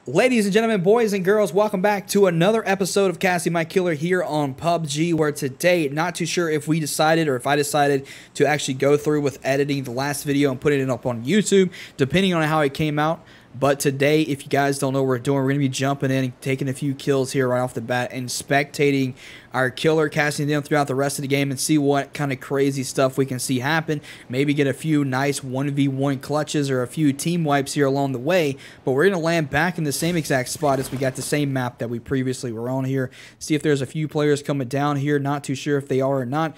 Ladies and gentlemen, boys and girls, welcome back to another episode of Cassie My Killer here on PUBG, where today, not too sure if we decided or if I decided to actually go through with editing the last video and putting it up on YouTube, depending on how it came out. But today, if you guys don't know what we're doing, we're going to be jumping in and taking a few kills here right off the bat and spectating our killer, casting them throughout the rest of the game and see what kind of crazy stuff we can see happen. Maybe get a few nice 1v1 clutches or a few team wipes here along the way. But we're going to land back in the same exact spot as we got the same map that we previously were on here. See if there's a few players coming down here. Not too sure if they are or not.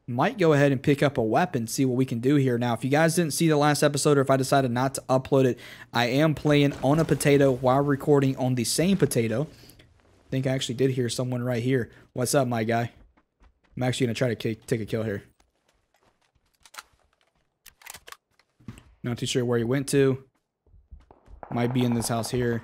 Might go ahead and pick up a weapon, see what we can do here. Now, if you guys didn't see the last episode or if I decided not to upload it, I am playing on a potato while recording on the same potato. I think I actually did hear someone right here. What's up, my guy? I'm actually going to try to take a kill here. Not too sure where he went to. Might be in this house here.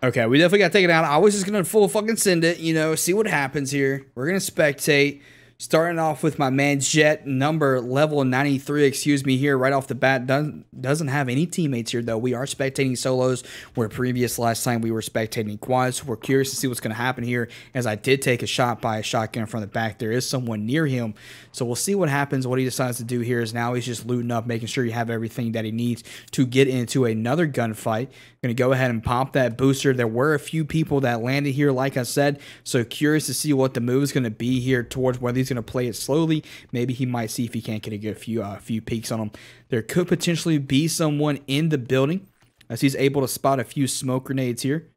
Okay, we definitely got taken out. I was just going to full fucking send it, you know, see what happens here. We're going to spectate. Starting off with my man Jet, level 93, excuse me, here right off the bat. Doesn't have any teammates here, though. We are spectating solos, where last time we were spectating quads. So we're curious to see what's going to happen here, as I did take a shot by a shotgun from the back. There is someone near him, so we'll see what happens. What he decides to do here is now he's just looting up, making sure you have everything that he needs to get into another gunfight. Going to go ahead and pop that booster. There were a few people that landed here, like I said, so curious to see what the move is going to be here towards whether he's going to play it slowly. Maybe he might see if he can't get a few peeks on him. There could potentially be someone in the building, as he's able to spot a few smoke grenades here.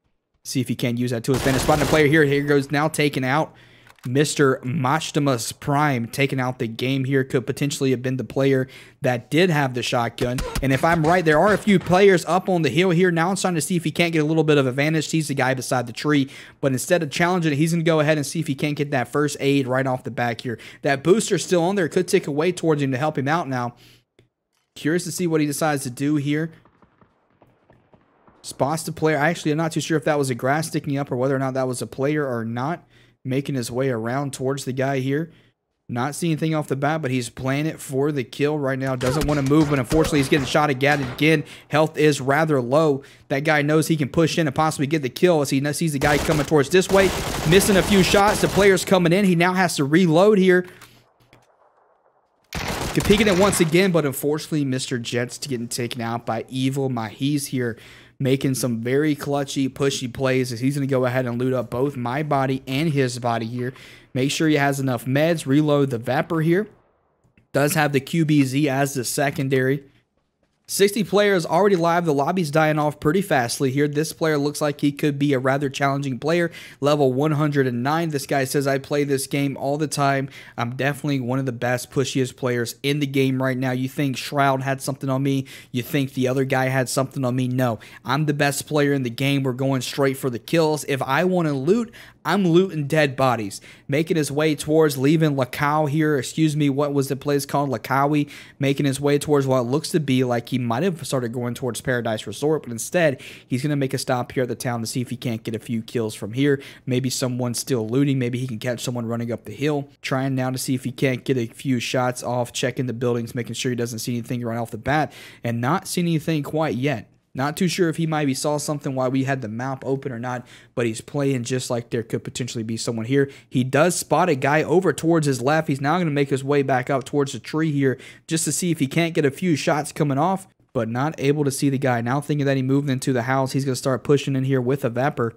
See if he can use that to his advantage. Spotting a player here. Here goes now taking out Mr. Machtamus Prime, taking out the game here. Could potentially have been the player that did have the shotgun. And if I'm right, there are a few players up on the hill here. Now I'm trying to see if he can't get a little bit of advantage. He's the guy beside the tree. But instead of challenging it, he's going to go ahead and see if he can't get that first aid right off the back here. That booster's still on there. Could tick away towards him to help him out now. Curious to see what he decides to do here. Spots the player. Actually, I'm not too sure if that was a grass sticking up or whether or not that was a player or not. Making his way around towards the guy here. Not seeing anything off the bat, but he's playing it for the kill right now. Doesn't want to move, but unfortunately he's getting shot again. Health is rather low. That guy knows he can push in and possibly get the kill as he sees the guy coming towards this way. Missing a few shots. The player's coming in. He now has to reload here. Peeking it once again, but unfortunately Mr. Jet's getting taken out by Evil Mahi's here. Making some very clutchy, pushy plays as he's going to go ahead and loot up both my body and his body here. Make sure he has enough meds. Reload the Vapor here. Does have the QBZ as the secondary. 60 players already live. The lobby's dying off pretty fastly here. This player looks like he could be a rather challenging player. Level 109. This guy says, I play this game all the time. I'm definitely one of the best, pushiest players in the game right now. You think Shroud had something on me? You think the other guy had something on me? No. I'm the best player in the game. We're going straight for the kills. If I want to loot, I'm looting dead bodies. Making his way towards leaving Lacau here. Excuse me, what was the place called? Lacawi. Making his way towards what looks to be like he might have started going towards Paradise Resort, but instead, he's going to make a stop here at the town to see if he can't get a few kills from here. Maybe someone's still looting. Maybe he can catch someone running up the hill. Trying now to see if he can't get a few shots off. Checking the buildings, making sure he doesn't see anything right off the bat, and not seeing anything quite yet. Not too sure if he maybe saw something while we had the map open or not, but he's playing just like there could potentially be someone here. He does spot a guy over towards his left. He's now going to make his way back up towards the tree here just to see if he can't get a few shots coming off, but not able to see the guy. Now thinking that he moved into the house, he's going to start pushing in here with a Vapor.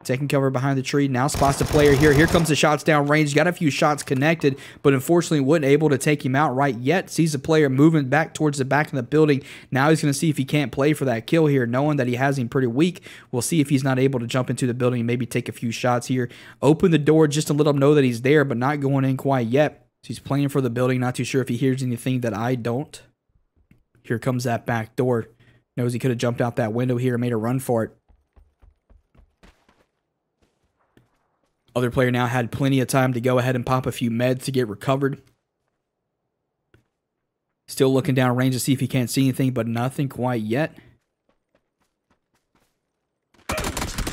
Taking cover behind the tree. Now spots the player here. Here comes the shots down range. Got a few shots connected, but unfortunately wasn't able to take him out right yet. Sees the player moving back towards the back of the building. Now he's going to see if he can't play for that kill here, knowing that he has him pretty weak. We'll see if he's not able to jump into the building and maybe take a few shots here. Open the door just to let him know that he's there, but not going in quite yet. So he's playing for the building. Not too sure if he hears anything that I don't. Here comes that back door. Knows he could have jumped out that window here and made a run for it. Other player now had plenty of time to go ahead and pop a few meds to get recovered. Still looking down range to see if he can't see anything, but nothing quite yet.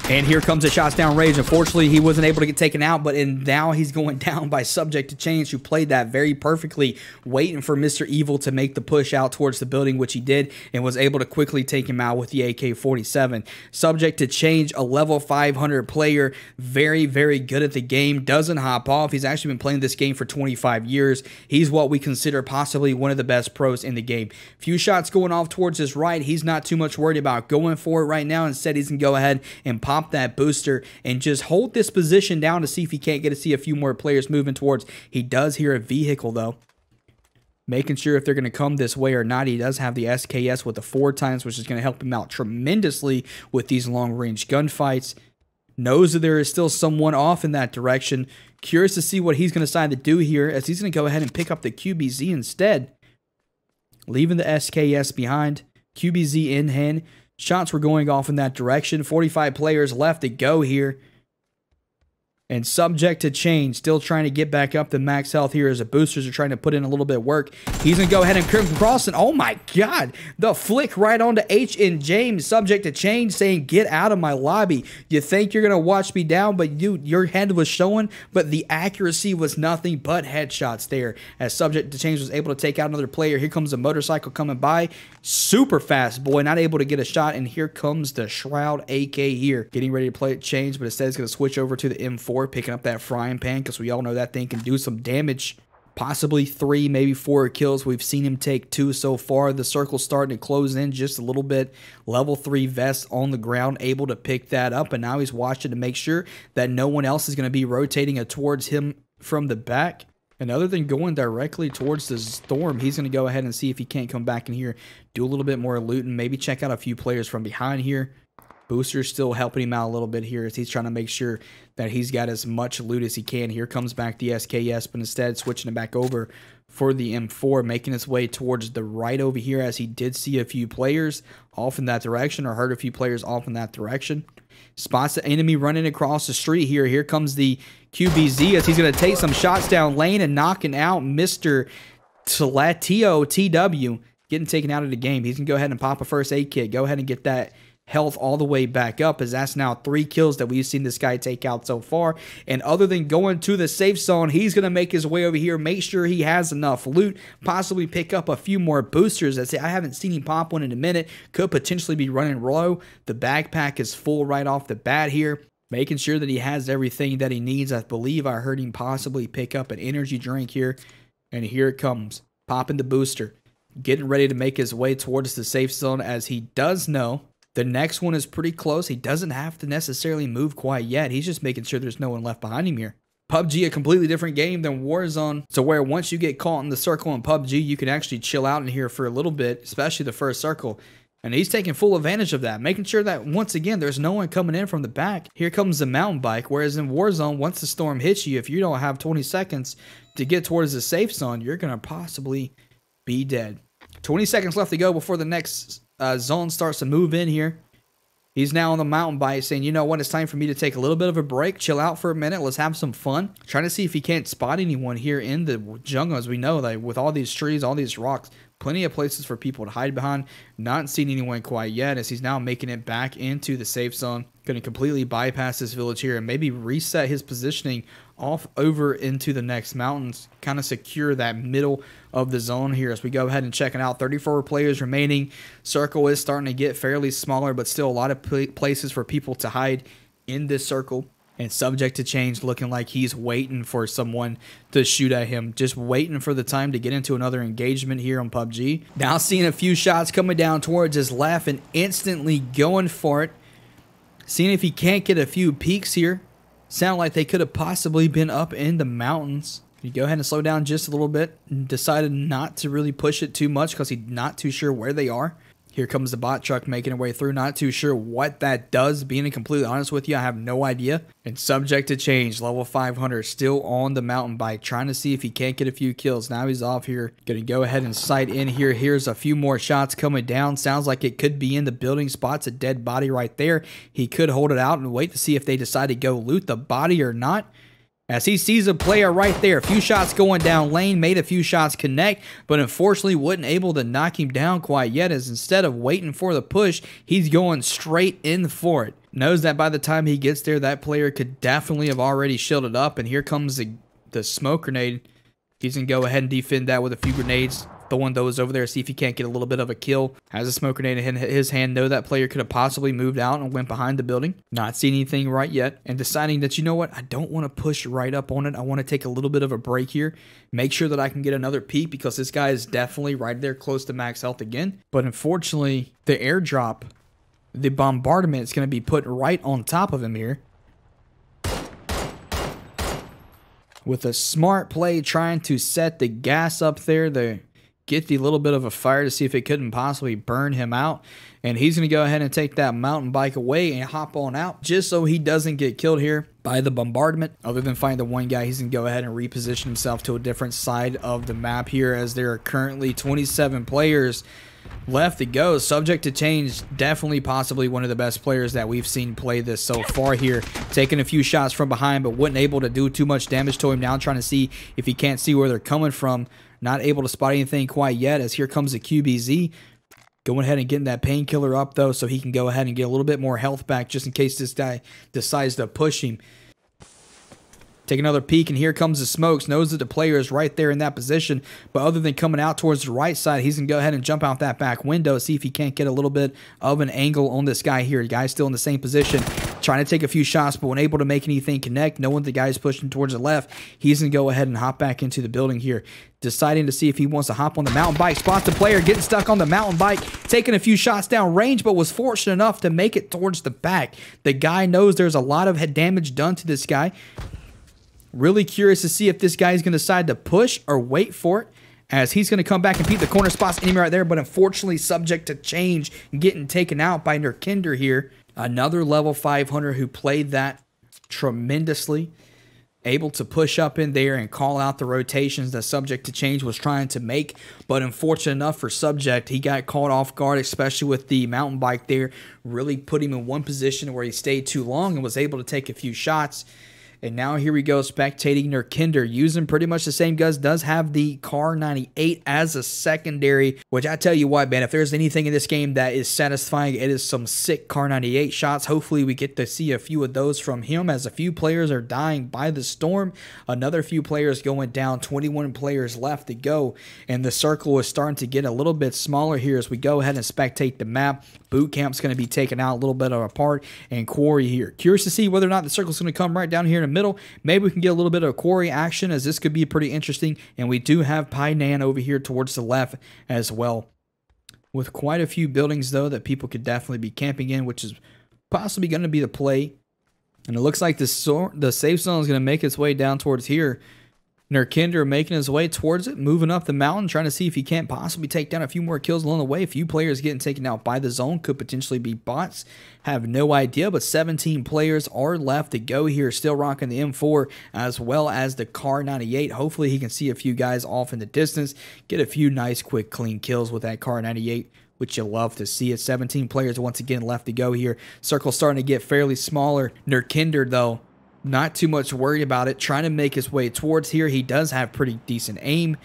And here comes the shots down range. Unfortunately, he wasn't able to get taken out, but now he's going down by Subject to Change, who played that very perfectly, waiting for Mr. Evil to make the push out towards the building, which he did, and was able to quickly take him out with the AK-47. Subject to Change, a level 500 player, very, very good at the game, doesn't hop off. He's actually been playing this game for 25 years. He's what we consider possibly one of the best pros in the game. Few shots going off towards his right. He's not too much worried about going for it right now. Instead, he's going to go ahead and pop that booster and just hold this position down to see if he can't get to see a few more players moving towards. He does hear a vehicle though, making sure if they're going to come this way or not. He does have the SKS with the 4x, which is going to help him out tremendously with these long range gunfights. Knows that there is still someone off in that direction. Curious to see what he's going to decide to do here, as he's going to go ahead and pick up the QBZ instead, leaving the SKS behind. QBZ in hand. Shots were going off in that direction. 45 players left to go here. And Subject to Change, still trying to get back up to max health here as the boosters are trying to put in a little bit of work. He's going to go ahead and come across, and oh my god, the flick right onto H and James. Subject to Change saying, get out of my lobby. You think you're going to watch me down, but your head was showing, but the accuracy was nothing but headshots there, as Subject to Change was able to take out another player. Here comes a motorcycle coming by. Super fast boy, not able to get a shot, and here comes the Shroud AK here. Getting ready to play it Change, but instead it's going to switch over to the M4. Picking up that frying pan, because we all know that thing can do some damage. Possibly 3, maybe 4 kills. We've seen him take 2 so far. The circle's starting to close in just a little bit. Level 3 vest on the ground, able to pick that up, and now he's watching to make sure that no one else is going to be rotating towards him from the back. And other than going directly towards the storm, he's going to go ahead and see if he can't come back in here, do a little bit more looting, maybe check out a few players from behind here. Booster's still helping him out a little bit here as he's trying to make sure that he's got as much loot as he can. Here comes back the SKS, but instead switching it back over for the M4, making his way towards the right over here, as he did see a few players off in that direction, or heard a few players off in that direction. Spots the enemy running across the street here. Here comes the QBZ as he's going to take some shots down lane and knocking out Mr. Tlatio TW, getting taken out of the game. He's going to go ahead and pop a first aid kit. Go ahead and get that health all the way back up, as that's now 3 kills that we've seen this guy take out so far. And other than going to the safe zone, he's going to make his way over here, make sure he has enough loot, possibly pick up a few more boosters. I haven't seen him pop one in a minute. Could potentially be running low. The backpack is full right off the bat here, making sure that he has everything that he needs. I believe I heard him possibly pick up an energy drink here, and here it comes, popping the booster, getting ready to make his way towards the safe zone, as he does know the next one is pretty close. He doesn't have to necessarily move quite yet. He's just making sure there's no one left behind him here. PUBG, a completely different game than Warzone, so where once you get caught in the circle in PUBG, you can actually chill out in here for a little bit, especially the first circle. And he's taking full advantage of that, making sure that, once again, there's no one coming in from the back. Here comes the mountain bike, whereas in Warzone, once the storm hits you, if you don't have 20 seconds to get towards the safe zone, you're going to possibly be dead. 20 seconds left to go before the next zone starts to move in here. He's now on the mountain bike saying, you know what, it's time for me to take a little bit of a break, chill out for a minute, let's have some fun. Trying to see if he can't spot anyone here in the jungle, as we know that with all these trees, all these rocks, plenty of places for people to hide behind. Not seeing anyone quite yet, as he's now making it back into the safe zone. Going to completely bypass this village here and maybe reset his positioning off over into the next mountains. Kind of secure that middle of the zone here as we go ahead and check it out. 34 players remaining. Circle is starting to get fairly smaller, but still a lot of places for people to hide in this circle. And Subject to Change looking like he's waiting for someone to shoot at him. Just waiting for the time to get into another engagement here on PUBG. Now seeing a few shots coming down towards his left and instantly going for it. Seeing if he can't get a few peeks here. Sound like they could have possibly been up in the mountains. You go ahead and slow down just a little bit. And decided not to really push it too much because he's not too sure where they are. Here comes the bot truck making her way through. Not too sure what that does. Being completely honest with you, I have no idea. And Subject to Change, level 500, still on the mountain bike, trying to see if he can't get a few kills. Now he's off here. Going to go ahead and sight in here. Here's a few more shots coming down. Sounds like it could be in the building spots. A dead body right there. He could hold it out and wait to see if they decide to go loot the body or not. As he sees a player right there, a few shots going down lane, made a few shots connect, but unfortunately wasn't able to knock him down quite yet, as instead of waiting for the push, he's going straight in for it. Knows that by the time he gets there, that player could definitely have already shielded up. And here comes the smoke grenade. He's going to go ahead and defend that with a few grenades. Throwing those over there, see if he can't get a little bit of a kill. Has a smoke grenade in his hand. Know that player could have possibly moved out and went behind the building. Not seeing anything right yet. And deciding that, you know what, I don't want to push right up on it. I want to take a little bit of a break here. Make sure that I can get another peek because this guy is definitely right there close to max health again. But unfortunately, the airdrop, the bombardment is going to be put right on top of him here. With a smart play trying to set the gas up there to get the little bit of a fire to see if it couldn't possibly burn him out. And he's going to go ahead and take that mountain bike away and hop on out just so he doesn't get killed here by the bombardment. Other than find the one guy, he's going to go ahead and reposition himself to a different side of the map here as there are currently 27 players left to go. Subject to change, definitely possibly one of the best players that we've seen play this so far here. Taking a few shots from behind, but wasn't able to do too much damage to him. Now trying to see if he can't see where they're coming from. Not able to spot anything quite yet as here comes the QBZ. Going ahead and getting that painkiller up though so he can go ahead and get a little bit more health back just in case this guy decides to push him. Take another peek, and here comes the smokes. Knows that the player is right there in that position, but other than coming out towards the right side, he's going to go ahead and jump out that back window, see if he can't get a little bit of an angle on this guy here. The guy's still in the same position, trying to take a few shots, but unable to make anything connect. Knowing the guy's pushing towards the left, he's going to go ahead and hop back into the building here. Deciding to see if he wants to hop on the mountain bike. Spots the player getting stuck on the mountain bike, taking a few shots down range, but was fortunate enough to make it towards the back. The guy knows there's a lot of damage done to this guy. Really curious to see if this guy is going to decide to push or wait for it, as he's going to come back and beat the corner spots enemy right there, but unfortunately subject to change and getting taken out by Nerkinder here. Another level 500 who played that tremendously. Able to push up in there and call out the rotations that subject to change was trying to make, but unfortunate enough for subject, he got caught off guard, especially with the mountain bike there. Really put him in one position where he stayed too long and was able to take a few shots. And now here we go, spectating Nerkinder, using pretty much the same guns. Does have the Kar 98 as a secondary, which I tell you what, man, if there's anything in this game that is satisfying, it is some sick Kar 98 shots. Hopefully we get to see a few of those from him, as a few players are dying by the storm. Another few players going down, 21 players left to go. And the circle is starting to get a little bit smaller here as we go ahead and spectate the map. Boot camp's going to be taken out a little bit of a part, and quarry here. Curious to see whether or not the circle's going to come right down here in the middle. Maybe we can get a little bit of quarry action, as this could be pretty interesting. And we do have Painan over here towards the left as well, with quite a few buildings though that people could definitely be camping in, which is possibly going to be the play. And it looks like the safe zone is going to make its way down towards here. Nerkinder making his way towards it, moving up the mountain, trying to see if he can't possibly take down a few more kills along the way. A few players getting taken out by the zone, could potentially be bots. Have no idea, but 17 players are left to go here, still rocking the M4 as well as the Kar 98. Hopefully he can see a few guys off in the distance, get a few nice, quick, clean kills with that Kar 98. Which you love to see it. 17 players once again left to go here. Circle starting to get fairly smaller. Nerkinder, though, not too much worried about it. Trying to make his way towards here. He does have pretty decent aim.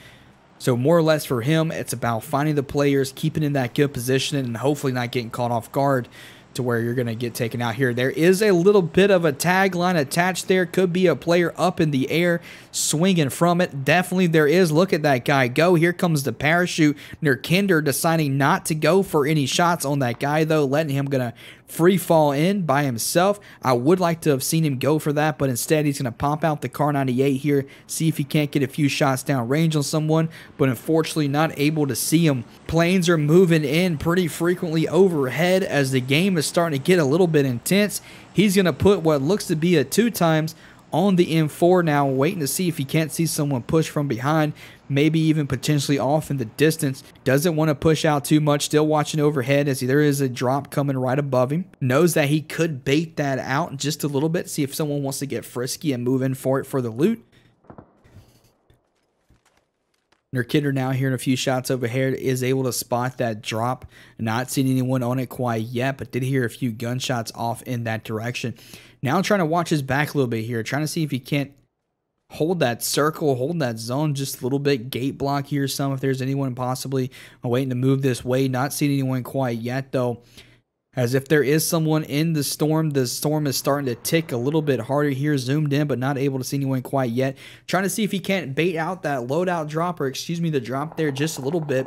So more or less for him, it's about finding the players, keeping in that good position, and hopefully not getting caught off guard to where you're going to get taken out here. There is a little bit of a tagline attached there. Could be a player up in the air swinging from it. Definitely there is. Look at that guy go. Here comes the parachute. Nerkinder deciding not to go for any shots on that guy, though, letting him gonna free fall in by himself. I would like to have seen him go for that, but instead he's going to pop out the Kar 98 here, see if he can't get a few shots down range on someone, but unfortunately not able to see him. Planes are moving in pretty frequently overhead as the game is starting to get a little bit intense. He's going to put what looks to be a 2x on the M4 now, waiting to see if he can't see someone push from behind, maybe even potentially off in the distance. Doesn't want to push out too much, still watching overhead as there is a drop coming right above him. Knows that he could bait that out just a little bit, see if someone wants to get frisky and move in for it for the loot. Nerkinder now hearing a few shots overhead is able to spot that drop. Not seeing anyone on it quite yet, but did hear a few gunshots off in that direction. Now trying to watch his back a little bit here, trying to see if he can't hold that circle, hold that zone just a little bit. Gate block here some if there's anyone possibly waiting to move this way. Not seeing anyone quite yet though. As if there is someone in the storm is starting to tick a little bit harder here, zoomed in, but not able to see anyone quite yet. Trying to see if he can't bait out that loadout drop, or excuse me, the drop there just a little bit,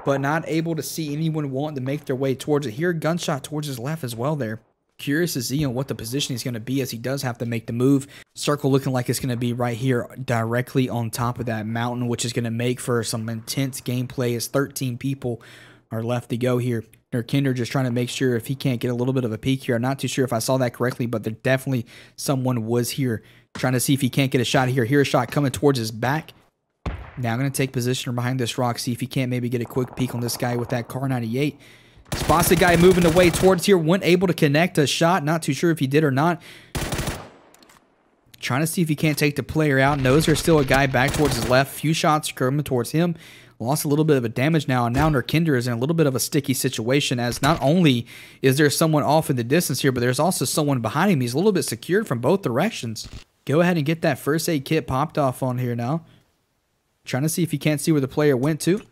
but not able to see anyone wanting to make their way towards it here. Gunshot towards his left as well there. Curious to see on what the position he's going to be, as he does have to make the move. Circle looking like it's going to be right here directly on top of that mountain, which is going to make for some intense gameplay as 13 people are left to go here. Nerkinder just trying to make sure if he can't get a little bit of a peek here. I'm not too sure if I saw that correctly, but there definitely someone was here. Trying to see if he can't get a shot here. Here a shot coming towards his back. Now I'm going to take position behind this rock, see if he can't maybe get a quick peek on this guy with that Car 98. Spots the guy moving the way towards here. Wasn't able to connect a shot. Not too sure if he did or not. Trying to see if he can't take the player out. Knows there's still a guy back towards his left. Few shots coming towards him. Lost a little bit of a damage now. And now Nerkinder is in a little bit of a sticky situation, as not only is there someone off in the distance here, but there's also someone behind him. He's a little bit secured from both directions. Go ahead and get that first aid kit popped off on here now. Trying to see if he can't see where the player went to.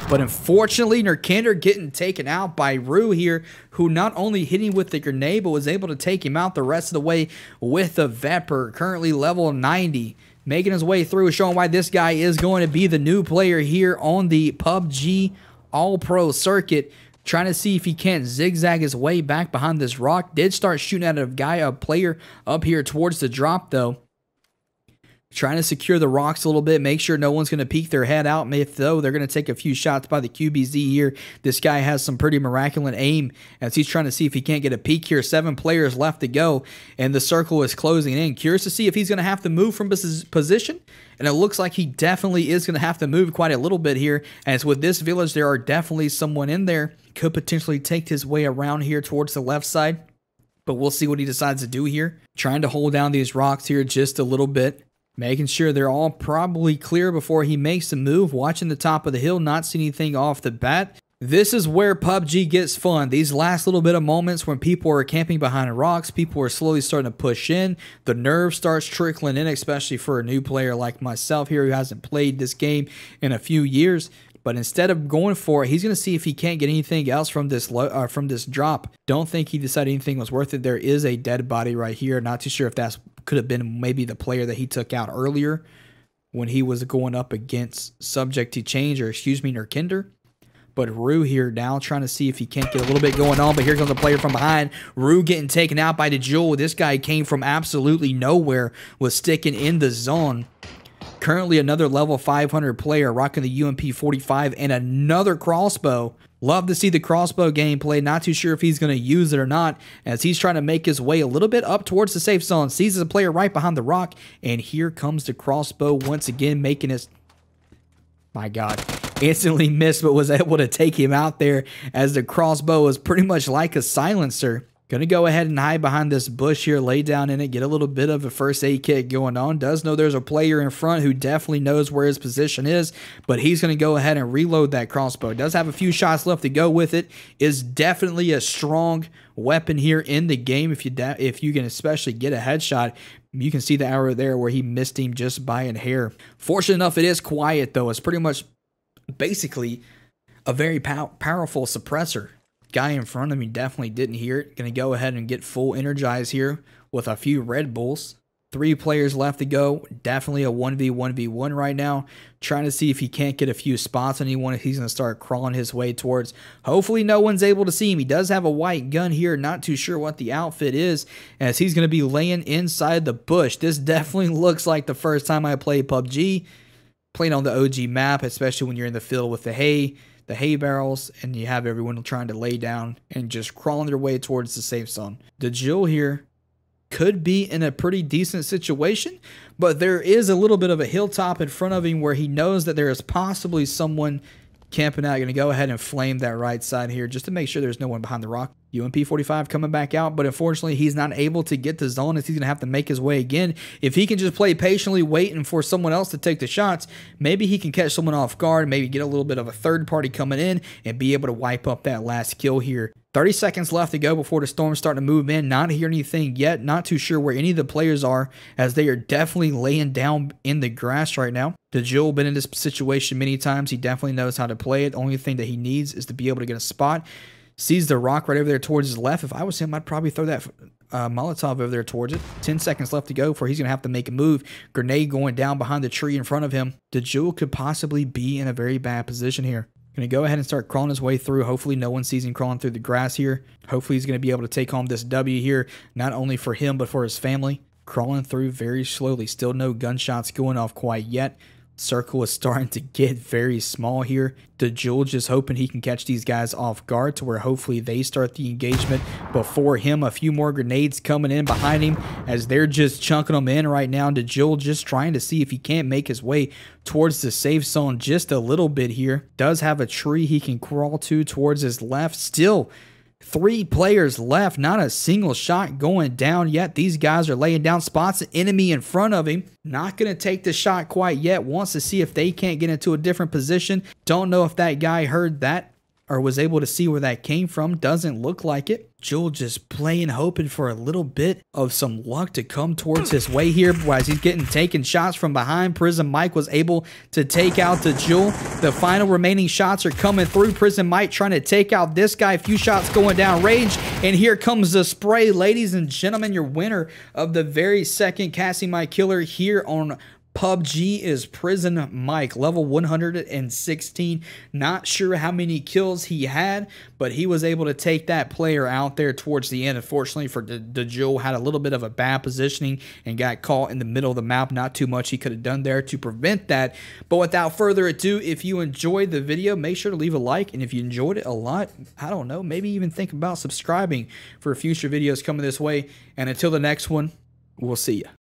But unfortunately, Nerkinder getting taken out by Rue here, who not only hit him with the grenade, but was able to take him out the rest of the way with the Vepr, currently level 90. Making his way through, showing why this guy is going to be the new player here on the PUBG All-Pro circuit. Trying to see if he can't zigzag his way back behind this rock. Did start shooting at a player up here towards the drop, though. Trying to secure the rocks a little bit, make sure no one's going to peek their head out. If though, they're going to take a few shots by the QBZ here. This guy has some pretty miraculous aim as he's trying to see if he can't get a peek here. 7 players left to go, and the circle is closing in. Curious to see if he's going to have to move from his position, and it looks like he definitely is going to have to move quite a little bit here, as with this village, there are definitely someone in there. Could potentially take his way around here towards the left side, but we'll see what he decides to do here. Trying to hold down these rocks here just a little bit. Making sure they're all probably clear before he makes a move. Watching the top of the hill, not seeing anything off the bat. This is where PUBG gets fun. These last little bit of moments when people are camping behind rocks, people are slowly starting to push in. The nerve starts trickling in, especially for a new player like myself here who hasn't played this game in a few years. But instead of going for it, he's going to see if he can't get anything else from this drop. Don't think he decided anything was worth it. There is a dead body right here. Not too sure if that could have been maybe the player that he took out earlier when he was going up against Subject to Change, or excuse me, Nerkinder. But Rue here now trying to see if he can't get a little bit going on. But here comes a player from behind. Rue getting taken out by the Jewel. This guy came from absolutely nowhere, was sticking in the zone. Currently another level 500 player rocking the UMP 45 and another crossbow. Love to see the crossbow gameplay. Not too sure if he's going to use it or not, as he's trying to make his way a little bit up towards the safe zone. Sees a player right behind the rock, and here comes the crossbow once again, making his... My God. Instantly missed, but was able to take him out there, as the crossbow is pretty much like a silencer. Gonna go ahead and hide behind this bush here, lay down in it, get a little bit of a first aid kit going on. Does know there's a player in front who definitely knows where his position is, but he's gonna go ahead and reload that crossbow. Does have a few shots left to go with it. Is definitely a strong weapon here in the game. If you can especially get a headshot, you can see the arrow there where he missed him just by a hair. Fortunate enough, it is quiet though. It's pretty much basically a very powerful suppressor. Guy in front of me definitely didn't hear it. Gonna go ahead and get full energized here with a few Red Bulls. 3 players left to go. Definitely a 1v1v1 right now. Trying to see if he can't get a few spots on anyone. He's gonna start crawling his way towards. Hopefully no one's able to see him. He does have a white gun here. Not too sure what the outfit is, as he's gonna be laying inside the bush. This definitely looks like the first time I played PUBG. Playing on the OG map, especially when you're in the field with the hay barrels, and you have everyone trying to lay down and just crawling their way towards the safe zone. The Jill here could be in a pretty decent situation, but there is a little bit of a hilltop in front of him where he knows that there is possibly someone camping out. Going to go ahead and flame that right side here just to make sure there's no one behind the rock. UMP 45 coming back out, but unfortunately he's not able to get the zone, as he's going to have to make his way again. If he can just play patiently waiting for someone else to take the shots, maybe he can catch someone off guard, maybe get a little bit of a third party coming in and be able to wipe up that last kill here. 30 seconds left to go before the storm's starting to move in. Not hearing anything yet. Not too sure where any of the players are, as they are definitely laying down in the grass right now. The Jill been in this situation many times. He definitely knows how to play it. The only thing that he needs is to be able to get a spot. Sees the rock right over there towards his left. If I was him, I'd probably throw that Molotov over there towards it. 10 seconds left to go before he's going to have to make a move. Grenade going down behind the tree in front of him. DeJewel could possibly be in a very bad position here. Going to go ahead and start crawling his way through. Hopefully no one sees him crawling through the grass here. Hopefully he's going to be able to take home this W here, not only for him but for his family. Crawling through very slowly. Still no gunshots going off quite yet. Circle is starting to get very small here. DeJewel just hoping he can catch these guys off guard to where hopefully they start the engagement before him. A few more grenades coming in behind him as they're just chunking them in right now. DeJewel just trying to see if he can't make his way towards the safe zone just a little bit here. Does have a tree he can crawl to towards his left. Still 3 players left, not a single shot going down yet. These guys are laying down spots. An enemy in front of him. Not going to take the shot quite yet. Wants to see if they can't get into a different position. Don't know if that guy heard that or was able to see where that came from. Doesn't look like it. Jewel just playing, hoping for a little bit of some luck to come towards his way here as he's getting taken shots from behind. Prison Mike was able to take out the Jewel. The final remaining shots are coming through. Prison Mike trying to take out this guy. A few shots going down range. And here comes the spray. Ladies and gentlemen, your winner of the very second Cassie My Killer here on PUBG is Prison Mike, level 116. Not sure how many kills he had, but he was able to take that player out there towards the end. Unfortunately for DeJewel, had a little bit of a bad positioning and got caught in the middle of the map. Not too much he could have done there to prevent that. But without further ado, if you enjoyed the video, make sure to leave a like. And if you enjoyed it a lot, I don't know, maybe even think about subscribing for future videos coming this way. And until the next one, we'll see you.